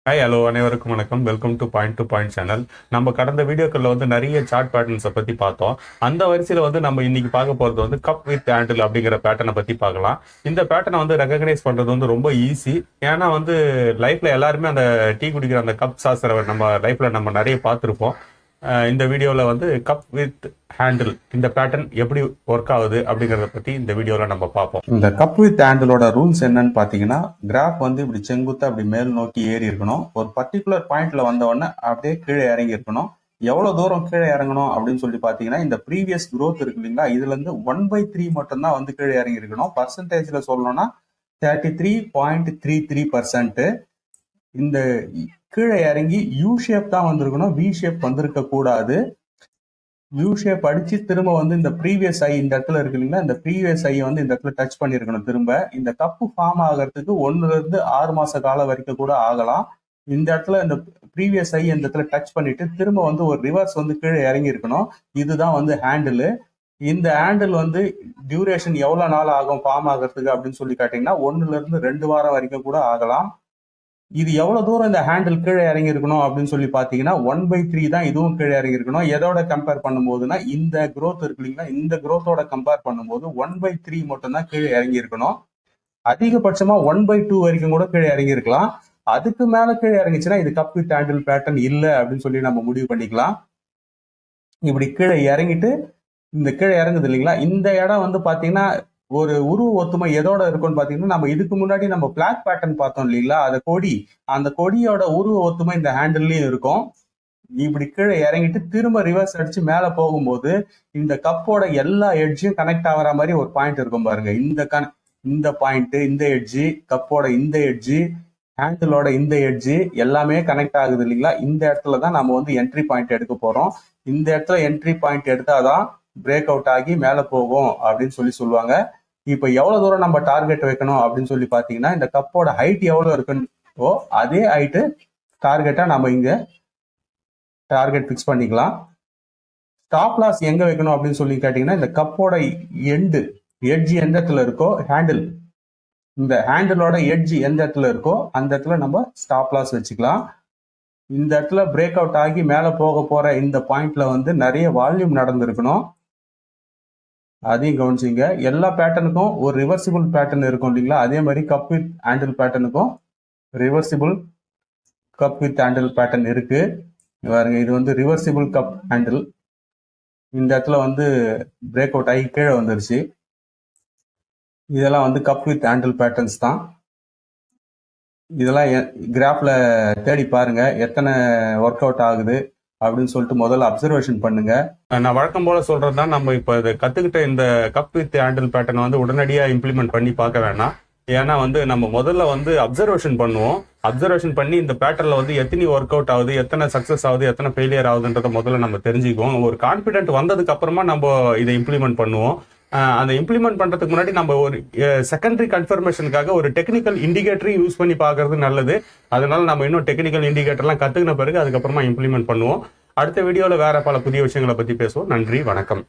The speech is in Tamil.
ஹாய் ஹலோ அனைவருக்கும் வணக்கம். Welcome to point channel. நம்ம கடந்த வீடியோக்களில் வந்து நிறைய சார்ட் பேட்டர்ன்ஸை பற்றி பார்த்தோம். அந்த வரிசையில் வந்து நம்ம இன்னைக்கு பார்க்க போகிறது வந்து கப் வித் ஹேண்டில் அப்படிங்கிற பேட்டர்னை பற்றி பார்க்கலாம். இந்த பேட்டர்னை வந்து ரெகக்னைஸ் பண்ணுறது வந்து ரொம்ப ஈஸி. ஏன்னா வந்து லைஃப்பில் எல்லாருமே அந்த டீ குடிக்கிற அந்த கப் சாஸ்திர நம்ம லைஃப்பில் நம்ம நிறைய பார்த்துருப்போம். இந்த வீடியோவில் வந்து கப் வித் ஹேண்டில் இந்த பேட்டர்ன் எப்படி ஒர்க் ஆகுது அப்படிங்கிறத பற்றி இந்த வீடியோவில் நம்ம பார்ப்போம். இந்த கப் வித் ஹேண்டிலோட ரூல்ஸ் என்னன்னு பார்த்தீங்கன்னா, கிராஃப் வந்து இப்படி செங்குத்தா அப்படி மேல் நோக்கி ஏறி இருக்கணும். ஒரு பர்டிகுலர் பாயிண்ட்ல வந்த உடனே அப்படியே கீழே இறங்கி இருக்கணும். எவ்வளவு தூரம் கீழே இறங்கணும் அப்படின்னு சொல்லி பார்த்தீங்கன்னா, இந்த ப்ரீவியஸ் growth இருக்கு இல்லைங்களா, இதுல இருந்து 1/3 மட்டும்தான் வந்து கீழே இறங்கி இருக்கணும். பர்சன்டேஜ்ல சொல்லணும்னா 33.33%. இந்த கீழே இறங்கி யூ ஷேப் தான் வந்திருக்கணும், வி ஷேப் வந்திருக்க கூடாது. யூ ஷேப் அடிச்சு திரும்ப வந்து இந்த ப்ரீவியஸ் ஐ இந்த இடத்துல இருக்கு இல்லைங்களா, இந்த ப்ரீவியஸ் ஐ வந்து இந்த இடத்துல டச் பண்ணிருக்கணும். திரும்ப இந்த கப்பு ஃபார்ம் ஆகிறதுக்கு 1 இருந்து 6 மாச காலம் வரைக்கும் கூட ஆகலாம். இந்த இடத்துல இந்த ப்ரீவியஸ் ஐ இந்த இடத்துல டச் பண்ணிட்டு திரும்ப வந்து ஒரு ரிவர்ஸ் வந்து கீழே இறங்கி இருக்கணும். இதுதான் வந்து ஹேண்டில். இந்த ஹேண்டில் வந்து டியூரேஷன் எவ்வளவு நாள் ஆகும் ஃபார்ம் ஆகிறதுக்கு அப்படின்னு சொல்லி கேட்டீங்கன்னா 1 இருந்து 2 வாரம் வரைக்கும் கூட ஆகலாம். இது எவ்வளவு தூரம் இந்த ஹேண்டில் கீழே இறங்கி இருக்கணும் அப்படின்னு சொல்லி பாத்தீங்கன்னா 1/3 தான் இதுவும் கீழே இறங்கி இருக்கணும். எதோட கம்பேர் பண்ணும்போதுன்னா இந்த growth இருக்கு இல்லைங்களா, இந்த growthோட கம்பேர் பண்ணும்போது 1/3 மட்டும் தான் கீழே இறங்கி இருக்கணும். அதிகபட்சமா 1/2 வரைக்கும் கூட கீழே இறங்கி இருக்கலாம். அதுக்கு மேல கீழே இறங்கிச்சுன்னா இது கப் வித் ஹேண்டில் பேட்டர்ன் இல்ல அப்படின்னு சொல்லி நம்ம முடிவு பண்ணிக்கலாம். இப்படி கீழே இறங்கிட்டு இந்த கீழே இறங்குது இல்லைங்களா, இந்த இடம் வந்து பாத்தீங்கன்னா ஒரு உருவ ஒத்துமை எதோட இருக்கும்னு பாத்தீங்கன்னா, நம்ம இதுக்கு முன்னாடி நம்ம பிளாக் பேட்டர்ன் பார்த்தோம் இல்லைங்களா, அந்த கொடியோட உருவ ஒத்துமை இந்த ஹேண்டில்லயும் இருக்கும். இப்படி கீழே இறங்கிட்டு திரும்ப ரிவர்ஸ் அடிச்சு மேல போகும்போது இந்த கப்போட எல்லா எட்ஜும் கனெக்ட் ஆகிற மாதிரி ஒரு பாயிண்ட் இருக்கும் பாருங்க. இந்த பாயிண்ட், இந்த எட்ஜு, கப்போட இந்த எட்ஜு, ஹேண்டிலோட இந்த எட்ஜு எல்லாமே கனெக்ட் ஆகுது இல்லைங்களா. இந்த இடத்துல தான் நம்ம வந்து என்ட்ரி பாயிண்ட் எடுக்க போறோம். இந்த இடத்துல என்ட்ரி பாயிண்ட் எடுத்தாதான் பிரேக் அவுட் ஆகி மேல போகும் அப்படின்னு சொல்லுவாங்க. இப்ப எவ்வளவு தூரம் நம்ம டார்கெட் வைக்கணும் அப்படின்னு சொல்லி பாத்தீங்கன்னா, இந்த கப்போட ஹைட் எவ்வளவு இருக்குன்னு அதே ஹைட்டு டார்கெட்டா நம்ம இங்க டார்கெட் பிக்ஸ் பண்ணிக்கலாம். ஸ்டாப் லாஸ் எங்க வைக்கணும் அப்படின்னு சொல்லி கேட்டீங்கன்னா, இந்த கப்போட எட்ஜ் எந்த இடத்துல இருக்கோ, இந்த ஹேண்டிலோட எட்ஜ் எந்த இடத்துல இருக்கோ அந்த இடத்துல நம்ம ஸ்டாப் லாஸ் வச்சுக்கலாம். இந்த இடத்துல பிரேக் அவுட் ஆகி மேல போக போற இந்த பாயிண்ட்ல வந்து நிறைய வால்யூம் நடந்திருக்கணும். அதையும் கவனிச்சிங்க. எல்லா பேட்டர்னுக்கும் ஒரு ரிவர்சிபிள் பேட்டர்ன் இருக்கும் இல்லைங்களா, அதே மாதிரி கப் வித் ஹேண்டில் பேட்டர்னுக்கும் reversible cup with handle pattern இருக்கு. பாருங்க, இது வந்து ரிவர்சிபிள் கப் ஹேண்டில். இந்த இடத்துல வந்து பிரேக் அவுட் ஆகி கீழே வந்துருச்சு. இதெல்லாம் வந்து கப் வித் ஹேண்டில் பேட்டர்ன்ஸ் தான். இதெல்லாம் கிராஃப்ல தேடி பாருங்க எத்தனை ஒர்க் அவுட் ஆகுது அப்படின்னு சொல்லிட்டு முதல்ல அப்சர்வேஷன் பண்ணுங்க. நான் வழக்கம் போல சொல்றதுதான், நம்ம இப்ப இதை கத்துக்கிட்ட இந்த கப் வித் ஹேண்டில் பேட்டர்ன் வந்து உடனடியா இம்ப்ளிமெண்ட் பண்ணி பார்க்க வேணாம். ஏன்னா வந்து நம்ம முதல்ல வந்து அப்சர்வேஷன் பண்ணுவோம். அப்சர்வேஷன் பண்ணி இந்த பேட்டர்ல வந்து எத்தனை ஒர்க் அவுட் ஆகுது, எத்தனை சக்சஸ் ஆகுது, எத்தனை ஃபெயிலியர் ஆகுதுன்றத முதல்ல நம்ம தெரிஞ்சுக்குவோம். ஒரு கான்பிடென்ட் வந்ததுக்கு அப்புறமா நம்ம இதை இம்ப்ளிமெண்ட் பண்ணுவோம். அந்த இம்ப்ளிமெண்ட் பண்றதுக்கு முன்னாடி நம்ம ஒரு செகண்டரி கன்ஃபர்மேஷனுக்காக ஒரு டெக்னிக்கல் இண்டிகேட்டரையும் யூஸ் பண்ணி பார்க்கறது நல்லது. அதனால நம்ம இன்னும் டெக்னிக்கல் இண்டிகேட்டர்லாம் கத்துக்கின பிறகு அதுக்கப்புறமா இம்ப்ளிமெண்ட் பண்ணுவோம். அடுத்த வீடியோல வேற பல புதிய விஷயங்களை பத்தி பேசுவோம். நன்றி, வணக்கம்.